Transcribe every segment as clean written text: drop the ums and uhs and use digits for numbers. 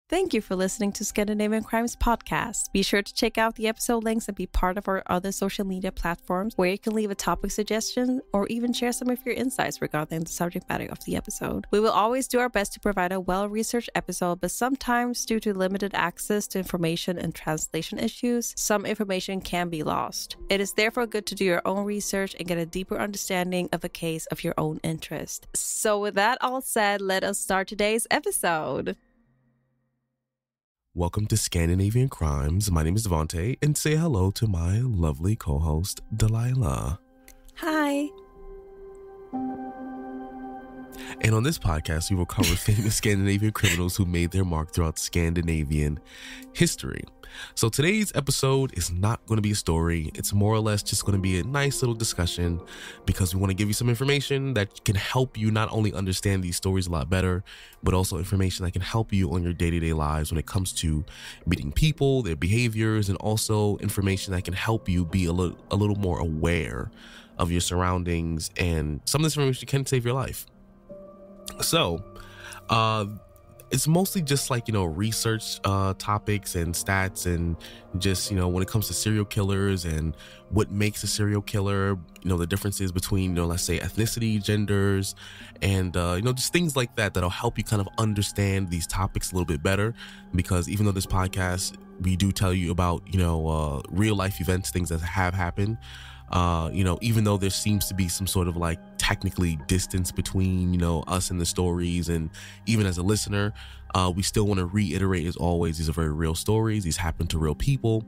Thank you for listening to Scandinavian Crimes Podcast. Be sure to check out the episode links and be part of our other social media platforms where you can leave a topic suggestion or even share some of your insights regarding the subject matter of the episode. We will always do our best to provide a well-researched episode, but sometimes due to limited access to information and translation issues, some information can be lost. It is therefore good to do your own research and get a deeper understanding of a case of your own interest. So with that all said, let us start today's episode. Welcome to Scandinavian Crimes. My name is Devante, and say hello to my lovely co-host, Delilah. Hi. And on this podcast, we will cover famous Scandinavian criminals who made their mark throughout Scandinavian history. So today's episode is not going to be a story. It's more or less just going to be a nice little discussion because we want to give you some information that can help you not only understand these stories a lot better, but also information that can help you on your day-to-day lives when it comes to meeting people, their behaviors, and also information that can help you be a little more aware of your surroundings, and some of this information can save your life. So, it's mostly just like, research topics and stats, and just, when it comes to serial killers and what makes a serial killer, the differences between, let's say ethnicity, genders, and, just things like that that'll help you kind of understand these topics a little bit better. Because even though this podcast, we do tell you about, real life events, things that have happened, even though there seems to be some sort of like technically distance between, us and the stories, and even as a listener, we still want to reiterate as always, these are very real stories. These happen to real people.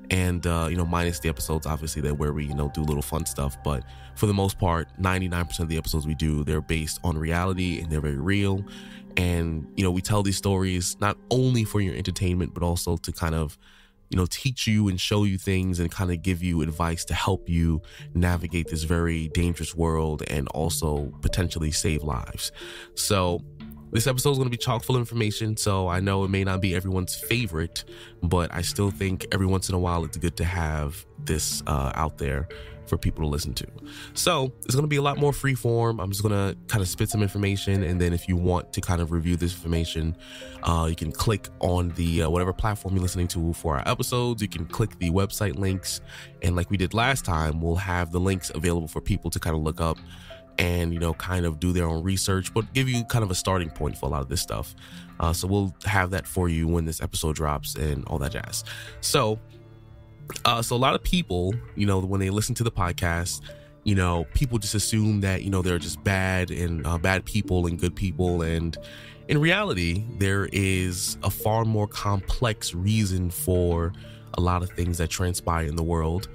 And, minus the episodes, obviously, that where we, do little fun stuff. But for the most part, 99% of the episodes we do, they're based on reality and they're very real. And, we tell these stories not only for your entertainment, but also to kind of, teach you and show you things and kind of give you advice to help you navigate this very dangerous world and also potentially save lives. So this episode is going to be chock full of information. So I know it may not be everyone's favorite, but I still think every once in a while it's good to have this out there for people to listen to. So it's going to be a lot more free form. I'm just going to kind of spit some information, and then if you want to kind of review this information, you can click on the whatever platform you're listening to for our episodes. You can click the website links, and like we did last time, we'll have the links available for people to kind of look up and kind of do their own research, but give you kind of a starting point for a lot of this stuff. So we'll have that for you when this episode drops and all that jazz. So a lot of people, when they listen to the podcast, people just assume that, they're just bad and bad people and good people. And in reality, there is a far more complex reason for a lot of things that transpire in the world.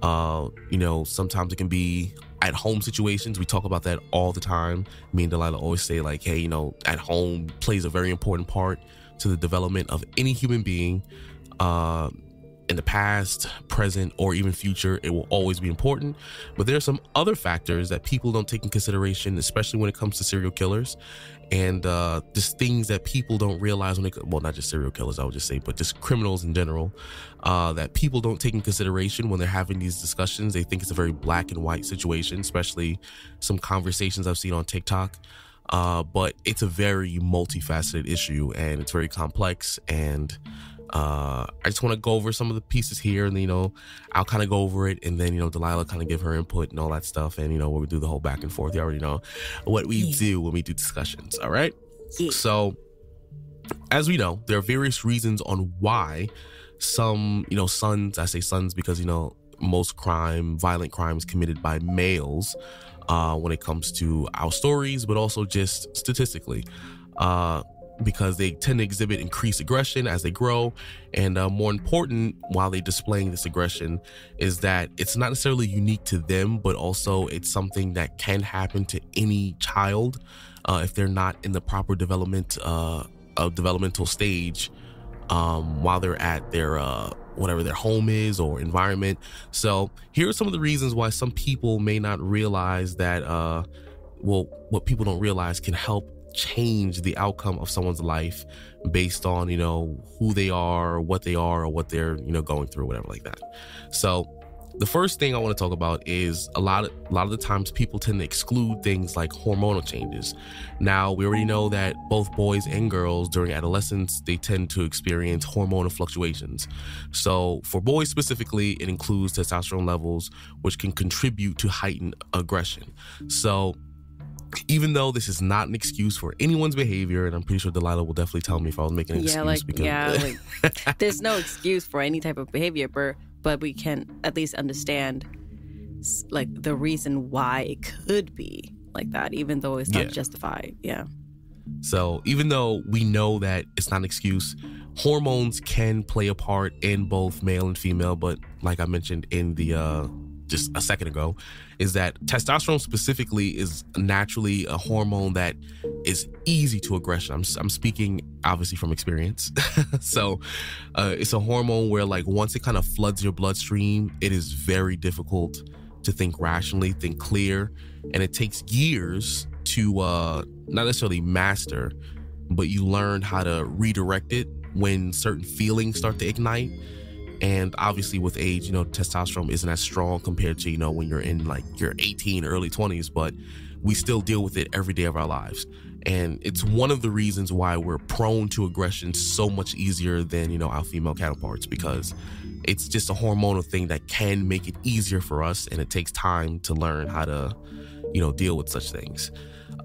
Sometimes it can be at home situations. We talk about that all the time. Me and Delilah always say like, hey, at home plays a very important part to the development of any human being. In the past, present, or even future, it will always be important. But there are some other factors that people don't take in consideration, especially when it comes to serial killers, and just things that people don't realize well, not just serial killers, I would just say, but just criminals in general, that people don't take in consideration when they're having these discussions. They think it's a very black and white situation, especially some conversations I've seen on TikTok. But it's a very multifaceted issue, and it's very complex, and I just want to go over some of the pieces here, and I'll kind of go over it, and then Delilah kind of give her input and all that stuff, and we do the whole back and forth. You already know what we do when we do discussions. All right. Yeah. So as we know, there are various reasons on why some sons, I say sons because most violent crimes committed by males when it comes to our stories, but also just statistically, because they tend to exhibit increased aggression as they grow. And more important, while they're displaying this aggression, is that it's not necessarily unique to them, but also it's something that can happen to any child if they're not in the proper developmental stage while they're at their whatever their home is or environment. So here are some of the reasons why some people may not realize that what people don't realize can help change the outcome of someone's life based on who they are, or what they're going through, whatever like that. So the first thing I want to talk about is a lot of the times people tend to exclude things like hormonal changes. Now, we already know that both boys and girls during adolescence, they tend to experience hormonal fluctuations. So for boys specifically, it includes testosterone levels, which can contribute to heightened aggression. So even though this is not an excuse for anyone's behavior, and I'm pretty sure Delilah will definitely tell me if I was making an excuse. There's no excuse for any type of behavior, but we can at least understand like the reason why it could be like that, even though it's not justified. Yeah. So even though we know that it's not an excuse, hormones can play a part in both male and female. But like I mentioned in the just a second ago, is that testosterone specifically is naturally a hormone that is easy to aggression. I'm speaking obviously from experience. So it's a hormone where like once it kind of floods your bloodstream, it is very difficult to think rationally, think clear, and it takes years to not necessarily master, but you learn how to redirect it when certain feelings start to ignite. And obviously with age, you know, testosterone isn't as strong compared to, you know, when you're in like your 18, early 20s, but we still deal with it every day of our lives. And it's one of the reasons why we're prone to aggression so much easier than, you know, our female counterparts, because it's just a hormonal thing that can make it easier for us. And it takes time to learn how to, you know, deal with such things.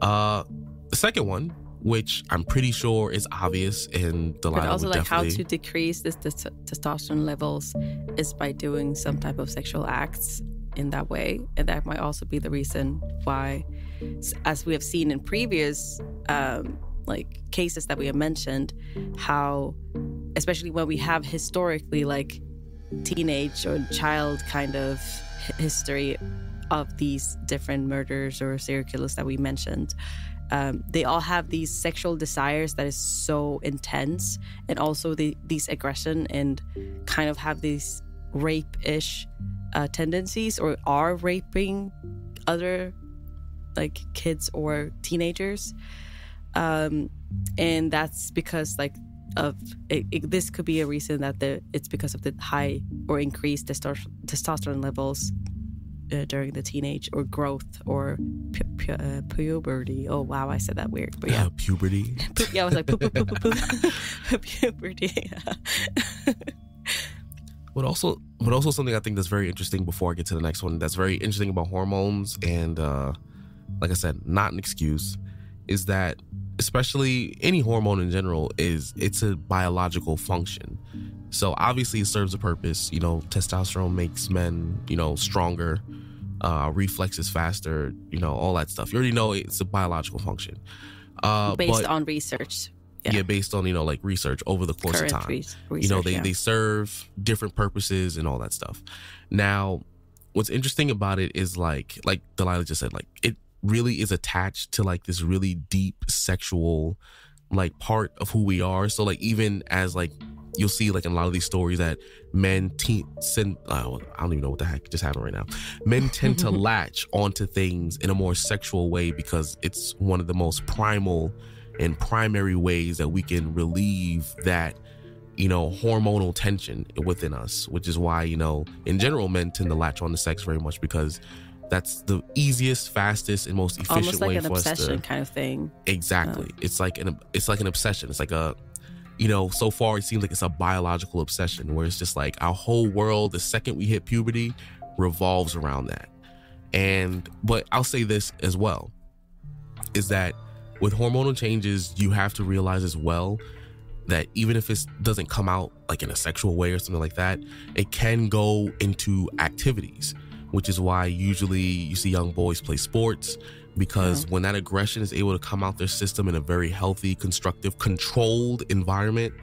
The second one, which I'm pretty sure is obvious, and Delilah but also would like definitely... how to decrease this testosterone levels is by doing some type of sexual acts in that way, and that might also be the reason why, as we have seen in previous like cases that we have mentioned, how especially when we have historically like teenage or child kind of history of these different murders or serial killers that we mentioned, they all have these sexual desires that is so intense, and also these aggression, and kind of have these rape-ish tendencies, or are raping other like kids or teenagers, and that's because like of this could be a reason that it's because of the high or increased testosterone levels during the teenage or growth or puberty. Oh wow, I said that weird, but yeah, puberty. Yeah, I was like puberty. But also something I think that's very interesting before I get to the next one, that's very interesting about hormones, and like I said, not an excuse, is that especially any hormone in general, it's a biological function. So obviously it serves a purpose. You know, testosterone makes men, you know, stronger, reflexes faster, you know, all that stuff. You already know it's a biological function. Based on research. Yeah, based on, you know, like research over the course of time. Research, you know, they serve different purposes and all that stuff. Now, what's interesting about it is like Delilah just said, like it really is attached to like this really deep sexual like part of who we are. So like even as like you'll see like in a lot of these stories that men I don't even know what the heck just happened right now. Men tend to latch onto things in a more sexual way because it's one of the most primal and primary ways that we can relieve that, you know, hormonal tension within us, which is why, you know, in general, men tend to latch on to sex very much because that's the easiest, fastest, and most efficient way for us to... Almost like an obsession kind of thing. Exactly. It's like an obsession. It's like a, you know, so far it seems like it's a biological obsession where it's just like our whole world, the second we hit puberty, revolves around that. But I'll say this as well, is that with hormonal changes, you have to realize as well that even if it doesn't come out like in a sexual way or something like that, it can go into activities, which is why usually you see young boys play sports, because when that aggression is able to come out their system in a very healthy, constructive, controlled environment,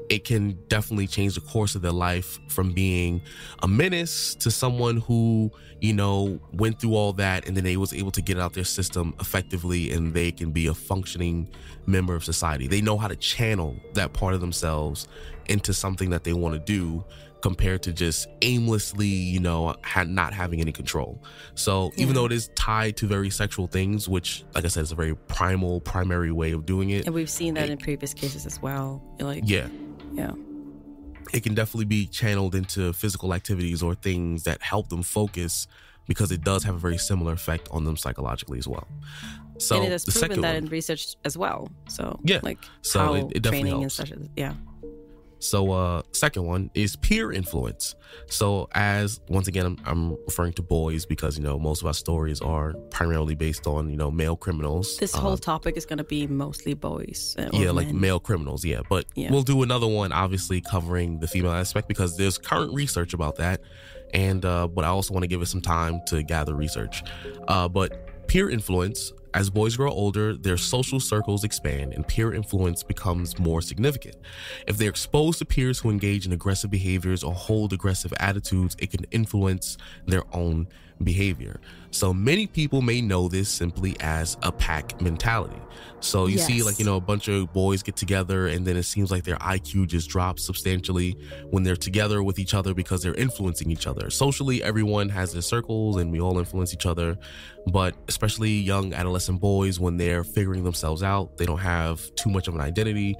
it can definitely change the course of their life from being a menace to someone who, you know, went through all that and then they was able to get out their system effectively, and they can be a functioning member of society. They know how to channel that part of themselves into something that they want to do, compared to just aimlessly, you know, not having any control. So even though it is tied to very sexual things, which, like I said, is a very primary way of doing it. And we've seen that in previous cases as well. Like, yeah. it can definitely be channeled into physical activities or things that help them focus, because it does have a very similar effect on them psychologically as well. So and it has the proven second that one, in research as well. So yeah, like so how it definitely training and helps. such. Yeah. So second one is peer influence. So as once again, I'm referring to boys because, you know, most of our stories are primarily based on, you know, male criminals. This whole topic is going to be mostly boys. Or Yeah, like men. male criminals. Yeah. But Yeah. we'll do another one, obviously, covering the female aspect because there's current research about that. And but I also want to give it some time to gather research. But peer influence, as boys grow older, their social circles expand and peer influence becomes more significant. If they're exposed to peers who engage in aggressive behaviors or hold aggressive attitudes, it can influence their own behavior. So many people may know this simply as a pack mentality. So you see, Yes. like, you know, a bunch of boys get together and then it seems like their IQ just drops substantially when they're together with each other because they're influencing each other. Socially, everyone has their circles and we all influence each other. But especially young adolescent boys, when they're figuring themselves out, they don't have too much of an identity.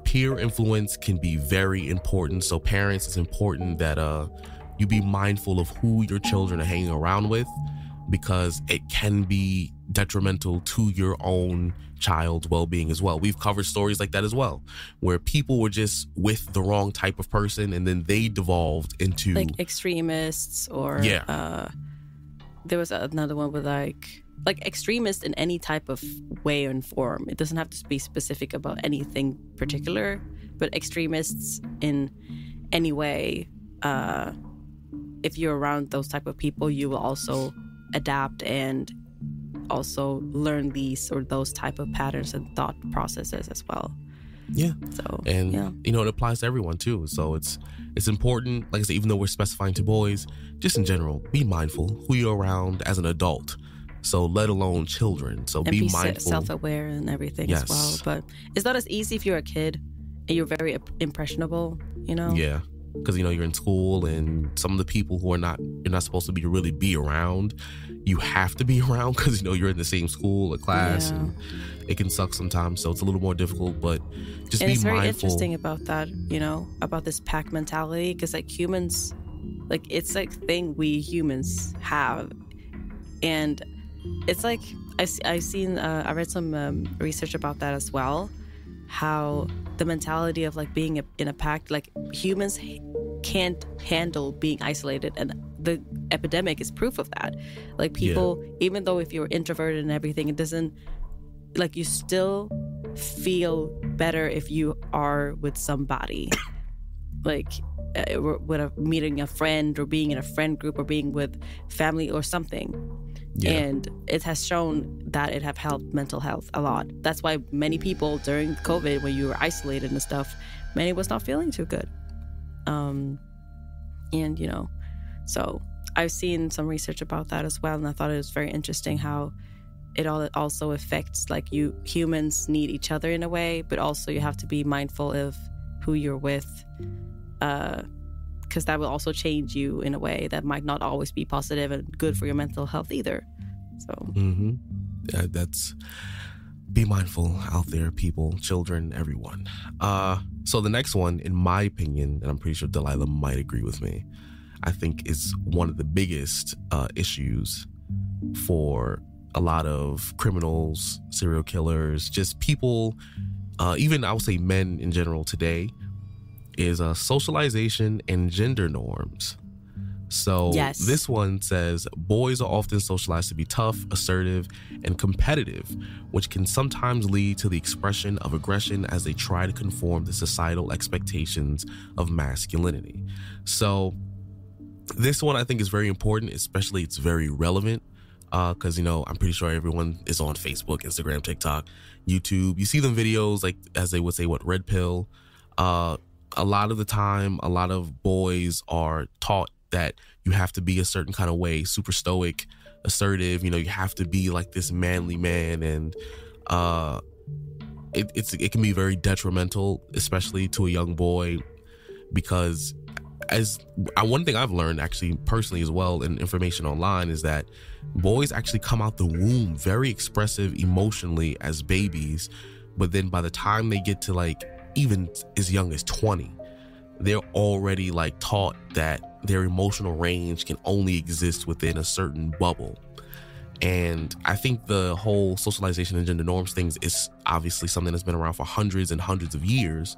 Peer influence can be very important. So parents, it's important that you be mindful of who your children are hanging around with, because it can be detrimental to your own child's well-being as well. We've covered stories like that as well, where people were just with the wrong type of person and then they devolved into like extremists or there was another one with like extremists in any type of way and form. It doesn't have to be specific about anything particular, but extremists in any way. If you're around those type of people, you will also adapt and also learn these or those type of patterns and thought processes as well. Yeah. So and yeah. you know, it applies to everyone too. So it's important, like I said, even though we're specifying to boys, just in general, be mindful who you're around as an adult. So let alone children. So And be mindful. self-aware and everything Yes. as well. But it's not as easy if you're a kid and you're very impressionable, you know? Yeah. Because, you know, you're in school and some of the people who you're not supposed to really be around, you have to be around because, you know, you're in the same school or class, Yeah. and it can suck sometimes. So it's a little more difficult, but just And be it's very mindful. interesting about that, you know, about this pack mentality, because like humans, like it's like thing we humans have, and it's like I read some research about that as well, how the mentality of like being in a pack, like humans can't handle being isolated, and the epidemic is proof of that. Like people, even though if you're introverted and everything, it doesn't, like you still feel better if you are with somebody, like with meeting a friend or being in a friend group or being with family or something. Yeah. And it has shown that it have helped mental health a lot. That's why many people during COVID, when you were isolated and stuff, many was not feeling too good. And, you know, so I've seen some research about that as well. And I thought it was very interesting how it also affects, like, you humans need each other in a way, but also you have to be mindful of who you're with, because that will also change you in a way that might not always be positive and good for your mental health either. So that's, be mindful out there, people, children, everyone. So the next one, in my opinion, and I'm pretty sure Delilah might agree with me, I think is one of the biggest issues for a lot of criminals, serial killers, just people, even I would say men in general today, is socialization and gender norms. So Yes. This one says boys are often socialized to be tough, assertive, and competitive, which can sometimes lead to the expression of aggression as they try to conform to societal expectations of masculinity. So this one I think is very important, especially it's very relevant because, you know, I'm pretty sure everyone is on Facebook, Instagram, TikTok, YouTube. You see them videos, like, as they would say, what, red pill. A lot of the time, a lot of boys are taught that you have to be a certain kind of way, super stoic, assertive, you know, you have to be like this manly man, and it can be very detrimental, especially to a young boy, because one thing I've learned actually personally as well in information online is that boys actually come out the womb very expressive emotionally as babies, but then by the time they get to like even as young as 20, they're already like taught that their emotional range can only exist within a certain bubble. And I think the whole socialization and gender norms things is obviously something that's been around for hundreds and hundreds of years.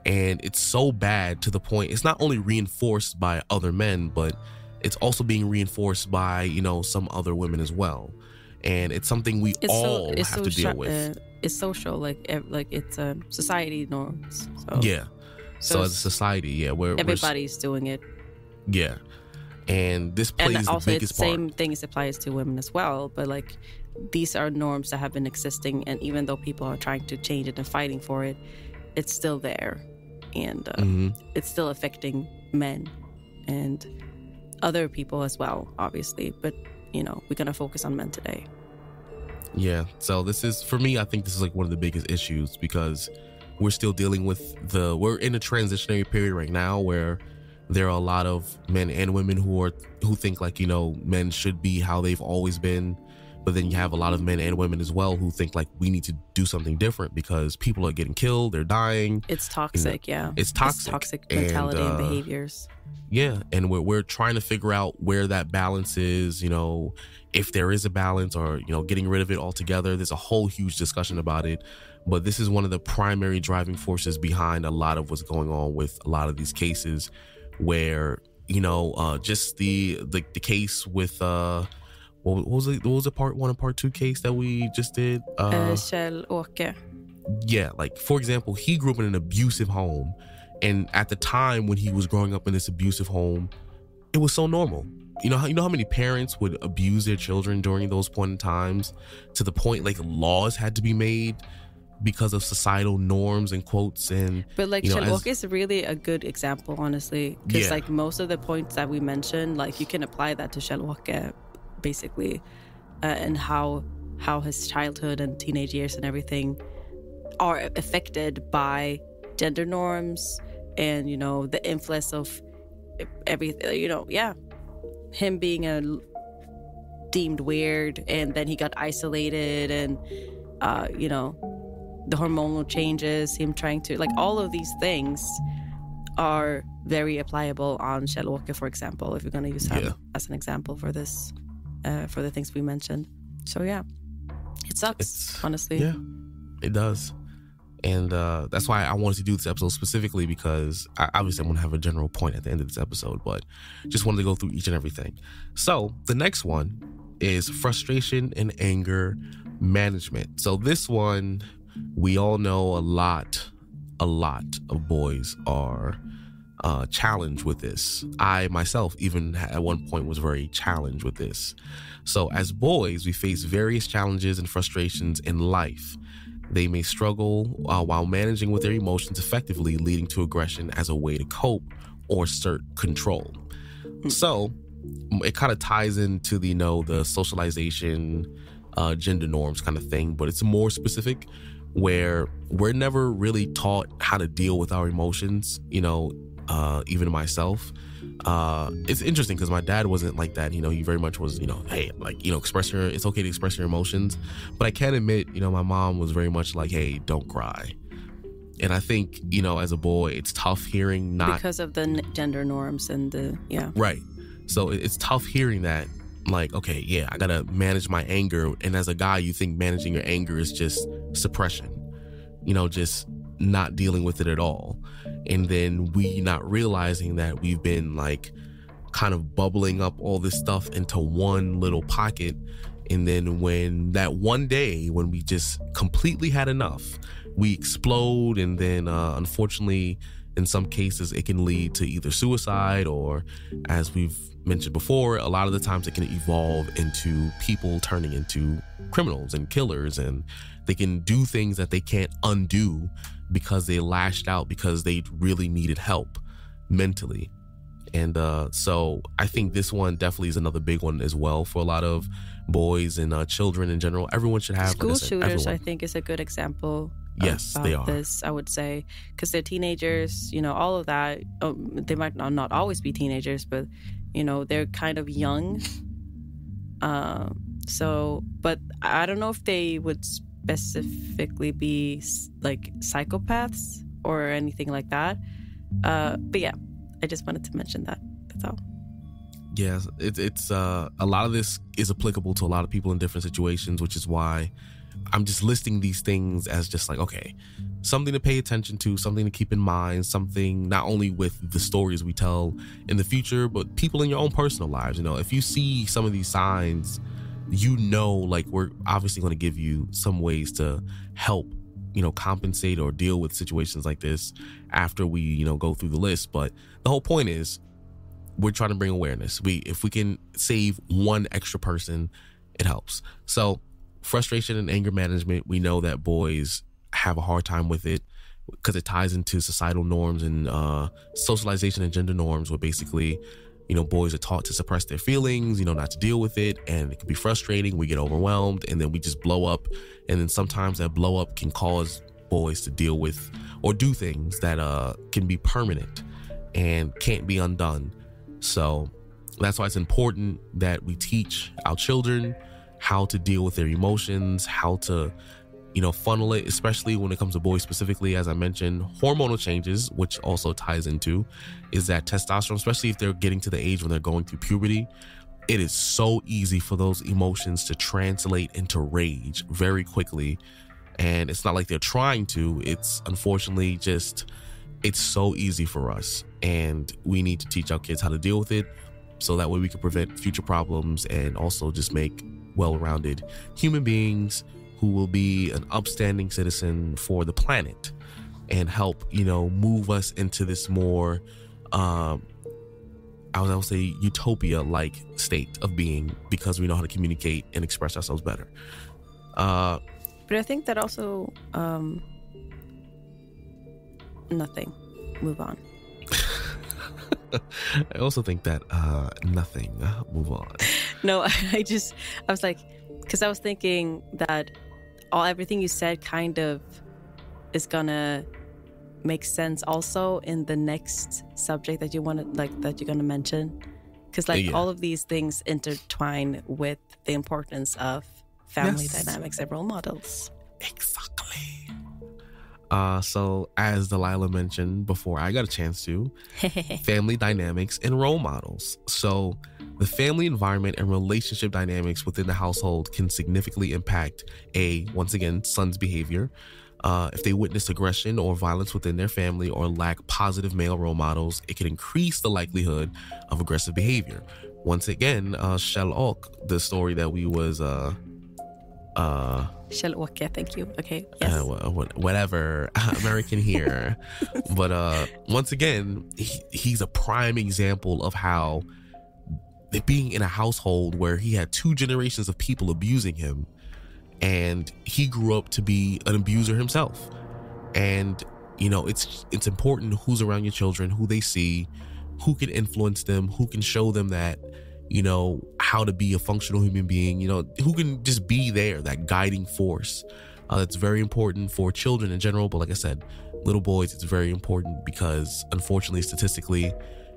And it's so bad to the point it's not only reinforced by other men, but it's also being reinforced by, you know, some other women as well. And it's something we all have to deal with. It's social, like it's society norms. So. Yeah. So as a society, yeah, everybody's doing it. Yeah. And this plays and also the biggest part. The same things applies to women as well. But like these are norms that have been existing, and even though people are trying to change it and fighting for it, it's still there, and it's still affecting men and other people as well, obviously. But you know, we're gonna focus on men today. Yeah. So this is, for me, I think this is like one of the biggest issues, because we're still dealing with we're in a transitionary period right now where there are a lot of men and women who think like, you know, men should be how they've always been. But then you have a lot of men and women as well who think like we need to do something different because people are getting killed, they're dying. It's toxic, yeah. It's toxic. It's toxic mentality and behaviors. Yeah, and we're trying to figure out where that balance is, you know, if there is a balance, or, you know, getting rid of it altogether. There's a whole huge discussion about it. But this is one of the primary driving forces behind a lot of what's going on with a lot of these cases, where, you know, just the case with what was the part 1 and part 2 case that we just did? Kjell-Åke. Yeah, like for example, he grew up in an abusive home, and at the time when he was growing up in this abusive home, it was so normal. You know how many parents would abuse their children during those point in times, to the point like laws had to be made because of societal norms and quotes. And but like, Kjell-Åke is really a good example, honestly, because like most of the points that we mentioned, like you can apply that to Kjell-Åke basically, and how his childhood and teenage years and everything are affected by gender norms and, you know, the influence of everything, you know, him being deemed weird, and then he got isolated, and you know, the hormonal changes, him trying to, like, all of these things are very applicable on Kjell-Åke, for example, if you're going to use him as an example for this, for the things we mentioned. So yeah, it sucks, honestly. Yeah, it does. And that's why I wanted to do this episode specifically, because obviously I'm going to have a general point at the end of this episode, but just wanted to go through each and everything. So the next one is frustration and anger management. So this one, we all know a lot of boys are challenged with this. I myself even at one point was very challenged with this. So as boys, we face various challenges and frustrations in life. They may struggle while managing with their emotions effectively, leading to aggression as a way to cope or assert control. So it kind of ties into the, you know, the socialization, gender norms kind of thing, but it's more specific, where we're never really taught how to deal with our emotions, you know, even myself. It's interesting because my dad wasn't like that. You know, he very much was, you know, hey, like, you know, it's okay to express your emotions. But I can admit, you know, my mom was very much like, hey, don't cry. And I think, you know, as a boy, it's tough hearing because of the gender norms and Right. So it's tough hearing that, like, okay, yeah, I gotta manage my anger. And as a guy, you think managing your anger is just suppression, you know, just not dealing with it at all. And then we not realizing that we've been like kind of bubbling up all this stuff into one little pocket. And then when that one day when we just completely had enough, we explode. And then unfortunately, in some cases, it can lead to either suicide, or, as we've mentioned before, a lot of the times it can evolve into people turning into criminals and killers, and they can do things that they can't undo because they lashed out because they really needed help mentally. And so I think this one definitely is another big one as well for a lot of boys and children in general. Everyone should have school shooters. I think is a good example. Yes, they are. This, I would say, because they're teenagers, you know, all of that. They might not always be teenagers, but, you know, they're kind of young. So, but I don't know if they would specifically be like psychopaths or anything like that. But yeah, I just wanted to mention that. That's all. Yeah, it's a lot of this is applicable to a lot of people in different situations, which is why I'm just listing these things as just like, okay, something to pay attention to, something to keep in mind, something not only with the stories we tell in the future, but people in your own personal lives. You know, if you see some of these signs, you know, like, we're obviously going to give you some ways to help, you know, compensate or deal with situations like this after we, you know, go through the list. But the whole point is, we're trying to bring awareness. If we can save one extra person, it helps. So frustration and anger management, we know that boys have a hard time with it because it ties into societal norms and socialization and gender norms, where basically, you know, boys are taught to suppress their feelings, you know, not to deal with it. And it can be frustrating. We get overwhelmed and then we just blow up. And then sometimes that blow up can cause boys to deal with or do things that can be permanent and can't be undone. So that's why it's important that we teach our children how to deal with their emotions, how to, you know, funnel it, especially when it comes to boys specifically. As I mentioned, hormonal changes, which also ties into, is that testosterone, especially if they're getting to the age when they're going through puberty, it is so easy for those emotions to translate into rage very quickly. And it's not like they're trying to, it's unfortunately just, it's so easy for us. And we need to teach our kids how to deal with it so that way we can prevent future problems and also just make well-rounded human beings who will be an upstanding citizen for the planet and help, you know, move us into this more, I would say, utopia-like state of being, because we know how to communicate and express ourselves better. But I think that also, nothing. Move on. I also think that nothing. Move on. No, I was like, because I was thinking that everything you said kind of is gonna make sense also in the next subject that you want to, like, that you're gonna mention, because all of these things intertwine with the importance of family dynamics and role models. Exactly. So as Delilah mentioned before I got a chance to, family dynamics and role models. So the family environment and relationship dynamics within the household can significantly impact once again, son's behavior. If they witness aggression or violence within their family or lack positive male role models, it can increase the likelihood of aggressive behavior. Once again, Shell-Ok, the story that we was Shell-Ok, thank you. Okay, yes. Whatever, American here. But once again, he's a prime example of how being in a household where he had 2 generations of people abusing him, and he grew up to be an abuser himself. And, you know, it's important who's around your children, who they see, who can influence them, who can show them that, you know, how to be a functional human being, you know, who can just be there, that guiding force. That's very important for children in general. But like I said, little boys, it's very important because unfortunately, statistically,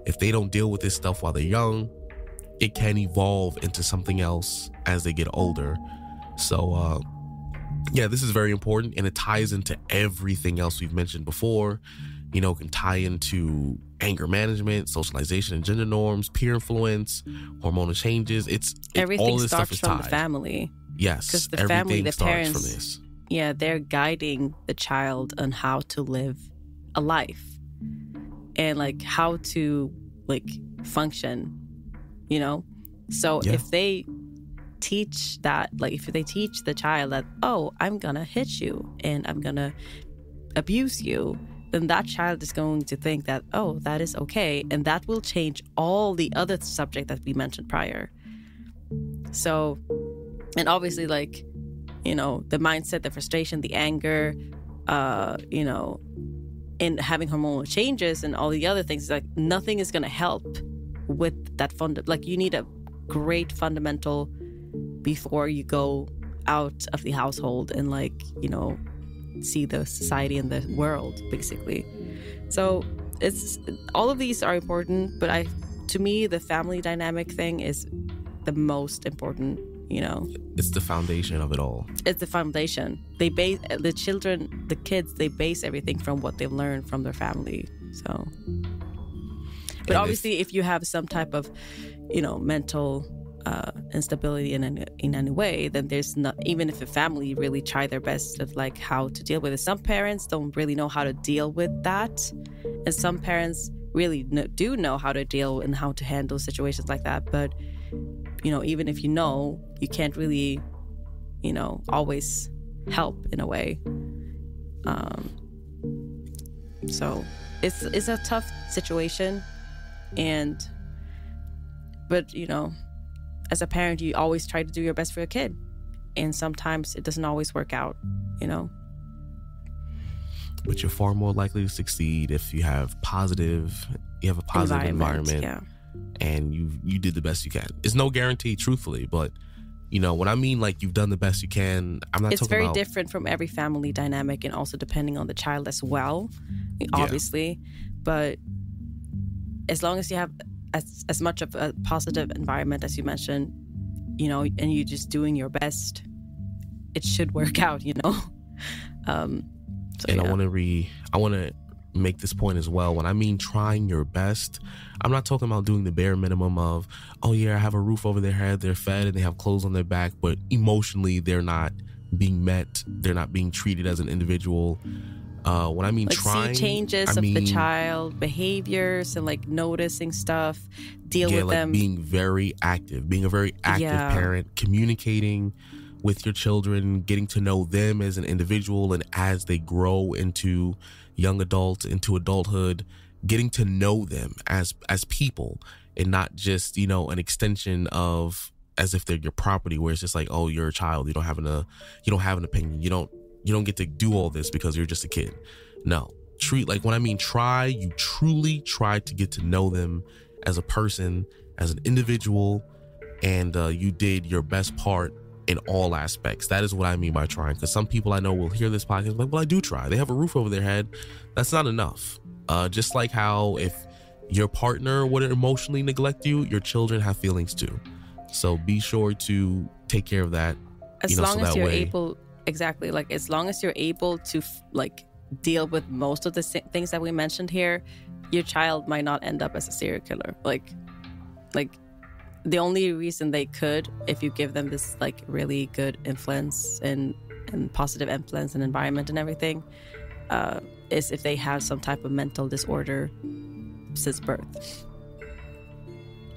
if they don't deal with this stuff while they're young, it can evolve into something else as they get older. So, yeah, this is very important, and it ties into everything else we've mentioned before. You know, can tie into anger management, socialization and gender norms, peer influence, hormonal changes. Everything all this starts stuff is from the family. Yes, because the family, the parents, from this. Yeah, they're guiding the child on how to live a life and like how to like function. You know, so if they teach that, like if they teach the child that, oh, I'm gonna hit you and I'm gonna abuse you, then that child is going to think that, oh, that is okay. And that will change all the other subject that we mentioned prior. So, and obviously, like, you know, the mindset, the frustration, the anger, you know, and having hormonal changes and all the other things, like nothing is going to help with that like you need a great fundamental before you go out of the household and like, you know, see the society and the world basically. So it's all of these are important, but to me the family dynamic thing is the most important, you know. It's the foundation of it all. It's the foundation. They base the kids, they base everything from what they've learned from their family. So, but obviously, if you have some type of, mental instability in any way, then there's not, even if a family really try their best of like how to deal with it. Some parents don't really know how to deal with that, and some parents really do know how to deal and how to handle situations like that. But even if you can't really always help in a way. So it's a tough situation, but as a parent, you always try to do your best for your kid, and sometimes it doesn't always work out, But you're far more likely to succeed if you have a positive environment, yeah. And you did the best you can. It's no guarantee, truthfully, but when I mean like you've done the best you can, I'm not talking about... It's very different from every family dynamic, and also depending on the child as well, obviously. Yeah. But as long as you have as much of a positive environment as you mentioned, and you're just doing your best, it should work out, I want to make this point as well. When I mean trying your best, I'm not talking about doing the bare minimum of, oh yeah, I have a roof over their head, they're fed, and they have clothes on their back, but emotionally they're not being met, they're not being treated as an individual. When I mean like trying, see changes of the child behaviors and like noticing stuff, deal with them. Being a very active parent, communicating with your children, getting to know them as an individual, and as they grow into young adults, into adulthood, getting to know them as people, and not just an extension of as if they're your property, where it's just like, oh, you're a child, you don't have an opinion, you don't get to do all this because you're just a kid. No, when I mean try, you truly try to get to know them as a person, as an individual, and you did your best part in all aspects. That is what I mean by trying, because some people I know will hear this podcast like, well, I do try. They have a roof over their head. That's not enough. Just like how if your partner would emotionally neglect you, your children have feelings too. So be sure to take care of that. As long as you're able... Exactly. Like, as long as you're able to deal with most of the things that we mentioned here, your child might not end up as a serial killer. Like the only reason they could, if you give them this like really good influence and positive influence and environment and everything, is if they have some type of mental disorder since birth.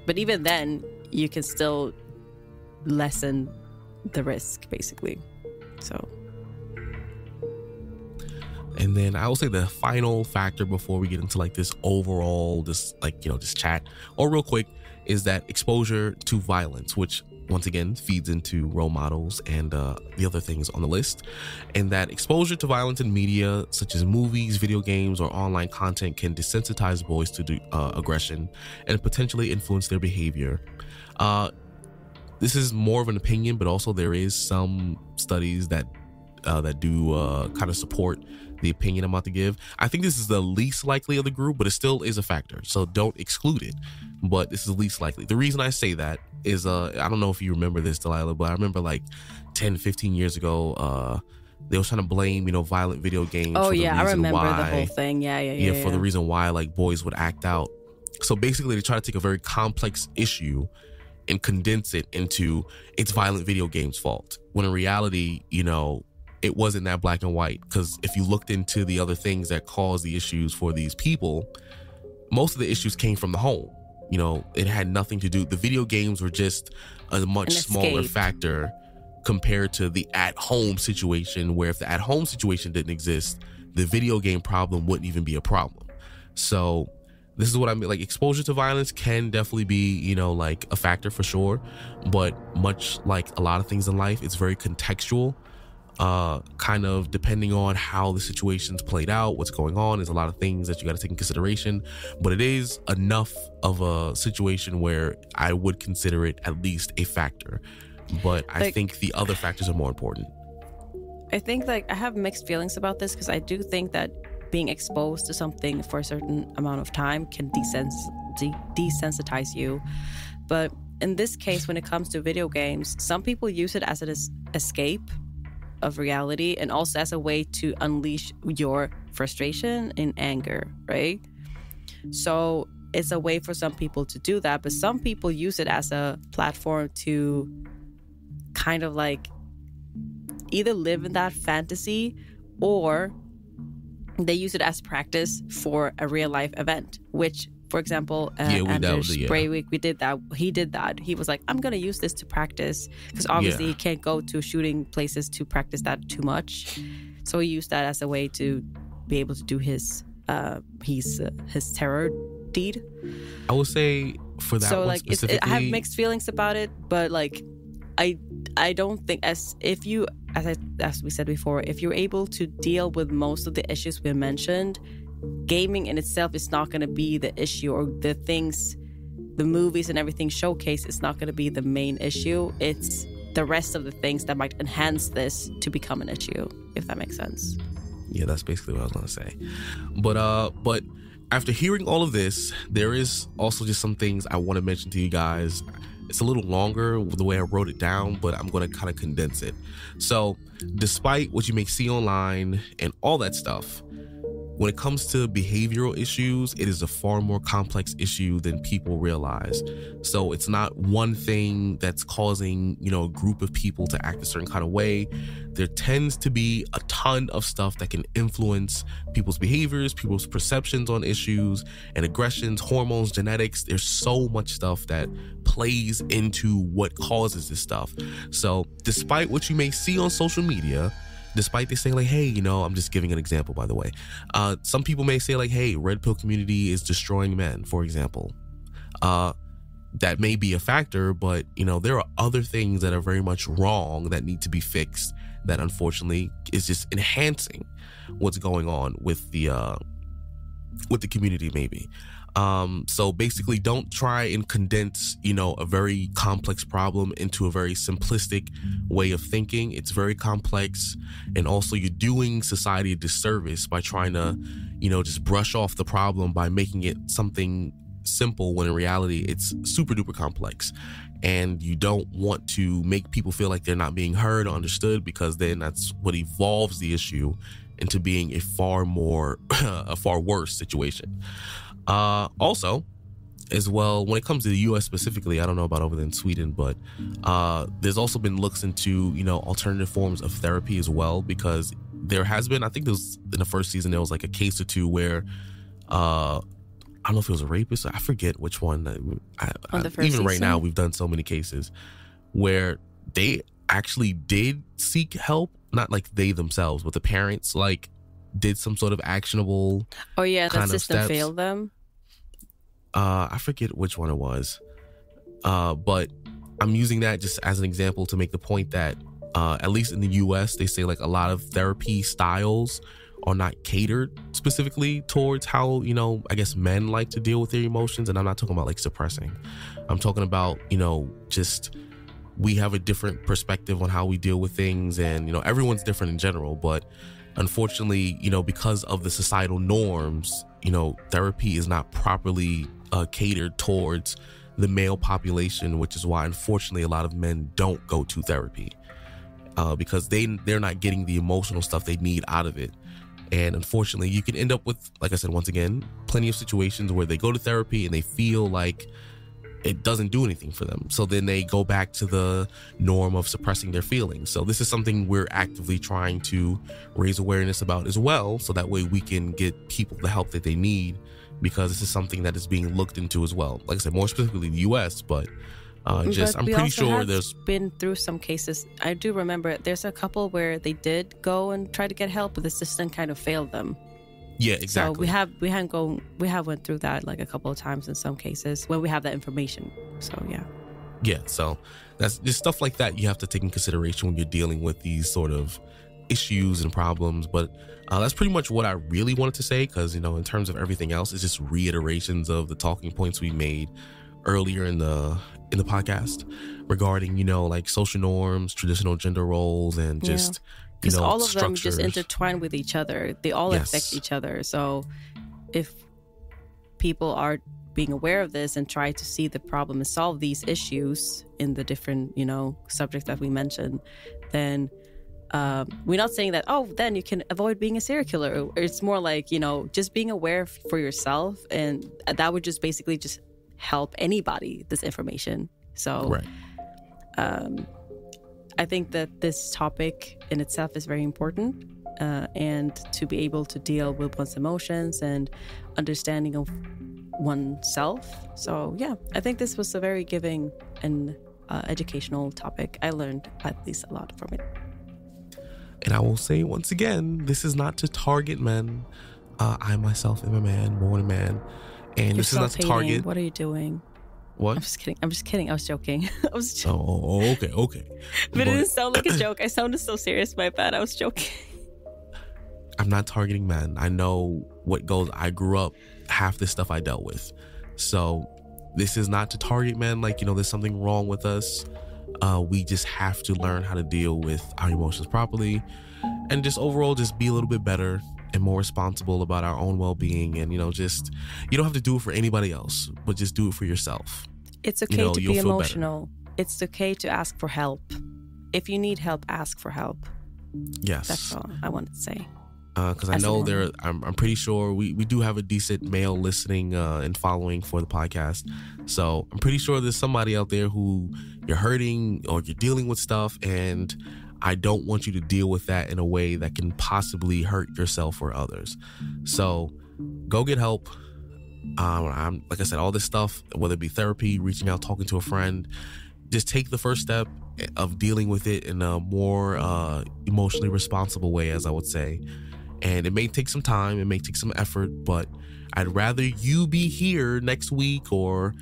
But even then, you can still lessen the risk, basically. So, and then I will say the final factor before we get into like this overall, this chat, or real quick, is that exposure to violence, which once again feeds into role models and the other things on the list. And that exposure to violence in media, such as movies, video games, or online content, can desensitize boys to aggression and potentially influence their behavior. This is more of an opinion, but also there is some studies that do kind of support the opinion I'm about to give. I think this is the least likely of the group, but it still is a factor, so don't exclude it. But this is the least likely. The reason I say that is, I don't know if you remember this, Delilah, but I remember like 10, 15 years ago, they were trying to blame, violent video games. Oh, yeah, I remember the whole thing. Yeah. For the reason why like boys would act out. So basically, they try to take a very complex issue and condense it into it's violent video games' fault. When in reality, it wasn't that black and white. Because if you looked into the other things that caused the issues for these people, most of the issues came from the home. It had nothing to do. The video games were just a much smaller factor compared to the at-home situation, where if the at-home situation didn't exist, the video game problem wouldn't even be a problem. So this is what I mean. Like, exposure to violence can definitely be, like a factor for sure. But much like a lot of things in life, it's very contextual. Kind of depending on how the situation's played out, what's going on. There's a lot of things that you got to take in consideration. But it is enough of a situation where I would consider it at least a factor. But I think the other factors are more important. I think I have mixed feelings about this, because I do think that being exposed to something for a certain amount of time can desensitize you. But in this case, when it comes to video games, some people use it as an escape of reality, and also as a way to unleash your frustration and anger, right? So it's a way for some people to do that, but some people use it as a platform to kind of like either live in that fantasy, or they use it as practice for a real life event, which, for example, Anders Breivik, we did that. He did that. He was like, I'm going to use this to practice, because obviously he can't go to shooting places to practice that too much. So he used that as a way to be able to do his terror deed. I would say for that so one like specifically, I have mixed feelings about it, but like I don't think as we said before, if you're able to deal with most of the issues we mentioned, gaming in itself is not going to be the issue, or the things, the movies and everything showcase is not going to be the main issue. It's the rest of the things that might enhance this to become an issue, if that makes sense. Yeah, that's basically what I was going to say. But after hearing all of this, there is also just some things I want to mention to you guys. It's a little longer the way I wrote it down, but I'm going to kind of condense it. So despite what you may see online and all that stuff, when it comes to behavioral issues, it is a far more complex issue than people realize. So it's not one thing that's causing, a group of people to act a certain kind of way. There tends to be a ton of stuff that can influence people's behaviors, people's perceptions on issues and aggressions, hormones, genetics. There's so much stuff that plays into what causes this stuff. So despite what you may see on social media, despite they saying like, hey, I'm just giving an example, by the way. Some people may say like, hey, red pill community is destroying men, for example. That may be a factor, but there are other things that are very much wrong that need to be fixed that unfortunately is just enhancing what's going on with the community maybe. So basically don't try and condense, a very complex problem into a very simplistic way of thinking. It's very complex. And also you're doing society a disservice by trying to, just brush off the problem by making it something simple when in reality it's super duper complex. And you don't want to make people feel like they're not being heard or understood, because then that's what evolves the issue into being a far worse situation. Also, as well, when it comes to the U.S. specifically, I don't know about over there in Sweden, but there's also been looks into, alternative forms of therapy as well, because there has been, I think there was in the first season, there was like a case or two where, I don't know if it was a rapist, I forget which one. Even season? Right now, we've done so many cases where they actually did seek help, not like they themselves, but the parents like did some sort of actionable. Oh yeah, the system steps. failed them. I forget which one it was, but I'm using that just as an example to make the point that at least in the US, they say like a lot of therapy styles are not catered specifically towards how, I guess men like to deal with their emotions. And I'm not talking about like suppressing. I'm talking about, just we have a different perspective on how we deal with things, and, everyone's different in general. But unfortunately, because of the societal norms, therapy is not properly catered towards the male population, which is why unfortunately a lot of men don't go to therapy because they're not getting the emotional stuff they need out of it. And unfortunately you can end up with, like I said, once again, plenty of situations where they go to therapy and they feel like it doesn't do anything for them, so then they go back to the norm of suppressing their feelings. So this is something we're actively trying to raise awareness about as well, so that way we can get people the help that they need, because this is something that is being looked into as well. Like I said, more specifically the US, but I'm pretty sure there's been through some cases. I do remember there's a couple where they did go and try to get help, but the system kind of failed them. Yeah, exactly. So we have went through that like a couple of times in some cases when we have that information. So yeah. So that's just stuff like that you have to take in consideration when you're dealing with these sort of issues and problems. But that's pretty much what I really wanted to say, because in terms of everything else, it's just reiterations of the talking points we made earlier in the podcast regarding like social norms, traditional gender roles, and just because all of them structures. just intertwine with each other. They all affect each other. So if people are being aware of this and try to see the problem and solve these issues in the different subjects that we mentioned, then we're not saying that, oh, then you can avoid being a serial killer. It's more like, just being aware for yourself, and that would just basically just help anybody, this information. So right. I think that this topic in itself is very important, and to be able to deal with one's emotions and understanding of oneself. So yeah, I think this was a very giving and educational topic. I learned at least a lot from it. And I will say once again, this is not to target men. I myself am a man, born a man. And this is not to target. What are you doing? What? I'm just kidding. I was joking. Oh, okay. But it didn't sound like a joke. I sounded so serious. My bad. I was joking. I'm not targeting men. I know what goes. I grew up, half this stuff I dealt with. So this is not to target men. Like, there's something wrong with us. We just have to learn how to deal with our emotions properly, and just overall just be a little bit better and more responsible about our own well-being. And you don't have to do it for anybody else, but just do it for yourself. It's okay to be emotional. It's okay to ask for help. If you need help, ask for help. Yes, that's all I wanted to say. Because I know I'm pretty sure we do have a decent male listening and following for the podcast. So I'm pretty sure there's somebody out there who you're hurting or you're dealing with stuff, and I don't want you to deal with that in a way that can possibly hurt yourself or others. So go get help. I'm like I said, all this stuff, whether it be therapy, reaching out, talking to a friend, just take the first step of dealing with it in a more emotionally responsible way, as I would say. And it may take some time, it may take some effort, but I'd rather you be here next week or,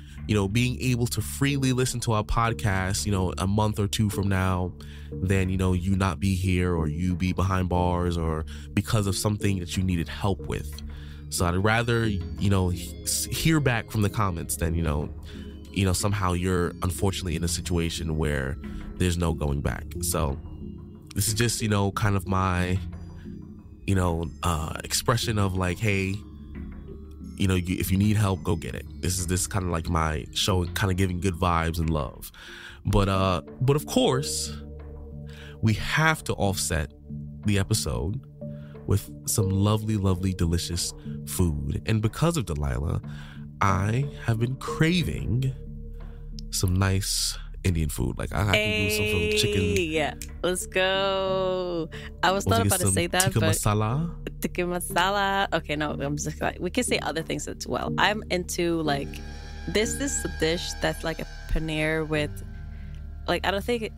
being able to freely listen to our podcast, a month or two from now than, you not be here or you be behind bars or because of something that you needed help with. So I'd rather, hear back from the comments than, somehow you're unfortunately in a situation where there's no going back. So this is just, kind of my expression of like, hey, if you need help, go get it. This is kind of like my show, kind of giving good vibes and love. But of course, we have to offset the episode with some lovely, lovely, delicious food. And because of Delilah, I have been craving some nice Indian food. Like I can do some chicken. Yeah, let's go. I was not about to say that, tikka but masala. Tikka masala. Okay, no, I'm just like, we can say other things as well. I'm into like this dish that's like a paneer with like I think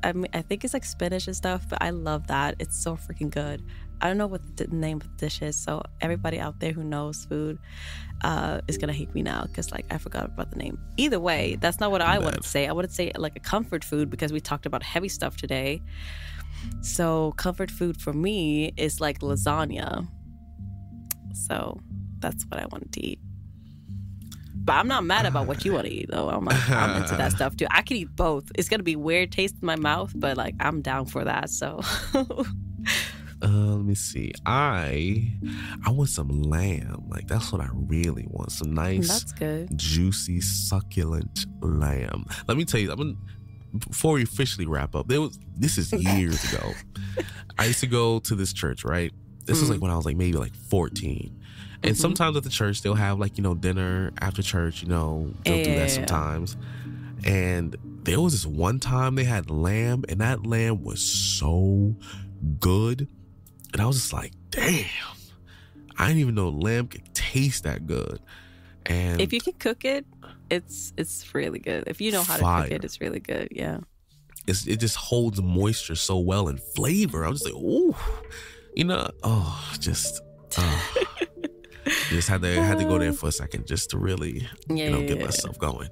it's like spinach and stuff, but I love that. It's so freaking good. I don't know what the name of the dish is, so everybody out there who knows food is gonna hate me now because like I forgot about the name. Either way, that's not what I wanted to say. I wanted to say like a comfort food because we talked about heavy stuff today. So comfort food for me is like lasagna. So that's what I wanted to eat. But I'm not mad about what you want to eat though. I'm into that stuff too. I can eat both. It's gonna be weird taste in my mouth, but like I'm down for that. So let me see. I want some lamb. Like that's what I really want. Some nice, that's good, juicy, succulent lamb. Let me tell you. Before we officially wrap up, this is years ago. I used to go to this church. Right. This was like when I was like maybe like 14. And sometimes at the church they'll have like dinner after church. They'll do that sometimes. And there was this one time they had lamb, and that lamb was so good. And I was just like, damn, I didn't even know lamb could taste that good. And if you can cook it, it's really good. If you know how to cook it, it's really good. Yeah. It just holds moisture so well and flavor. I was just like, ooh, just had to go there for a second just to really, get myself going.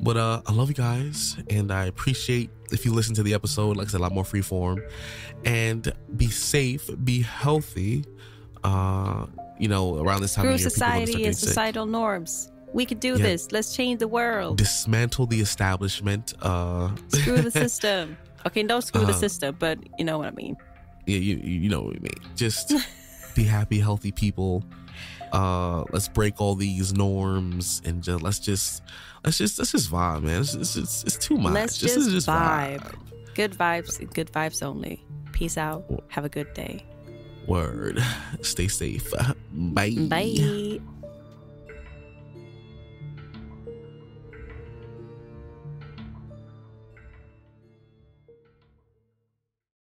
But I love you guys, and I appreciate if you listen to the episode. Like I said, a lot more freeform, and be safe, be healthy. Around this time Screw of year, society and societal norms. We could do this. Let's change the world. Dismantle the establishment. Screw the system. Okay, don't screw the system, but you know what I mean. Yeah, you know what I mean. Just be happy, healthy people. Let's break all these norms and let's just vibe, man. It's too much. Let's just vibe. Good vibes only. Peace out. Have a good day. Word. Stay safe. Bye. Bye.